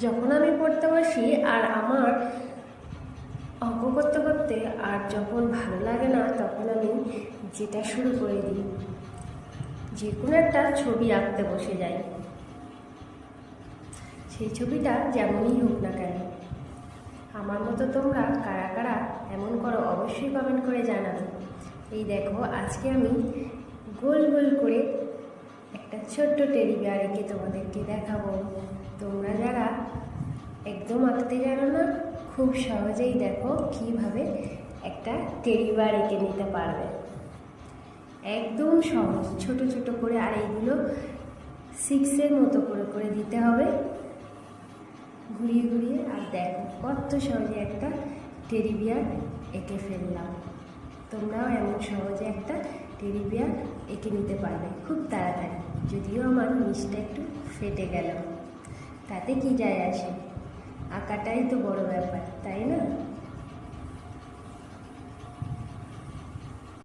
যখন আমি পড়তে বসি আর আমার অঙ্ক করতে করতে আর যখন ভালো লাগে না তখন আমি যেটা শুরু করে দিই, যে কোনো একটা ছবি আঁকতে বসে যাই। সেই ছবিটা যেমনই হোক না কেন। আমার মতো তোমরা কারা কারা এমন করো অবশ্যই কমেন্ট করে জানাবে। এই দেখো, আজকে আমি গোল গোল করে একটা ছোট্ট টেডি বিয়ার এঁকে তোমাদেরকে দেখাবো। তোমরা যারা একদম আঁকতে জানো না, খুব সহজেই দেখো কিভাবে একটা টেডি বিয়ার এঁকে নিতে পারবে। একদম সহজ, ছোট ছোট করে। আর এইগুলো 6-এর মতো করে করে দিতে হবে, ঘুরিয়ে ঘুরিয়ে। আর দেখো কত সহজে একটা টেডি বিয়ার এঁকে ফেললাম। তোমরাও এমন সহজে একটা টেডি বিয়ার এঁকে নিতে পারবে খুব তাড়াতাড়ি। যদিও আমার নিচটা একটু ফেটে গেল, তাতে কি যায় আসে, আঁকাটাই তো বড় ব্যাপার, তাই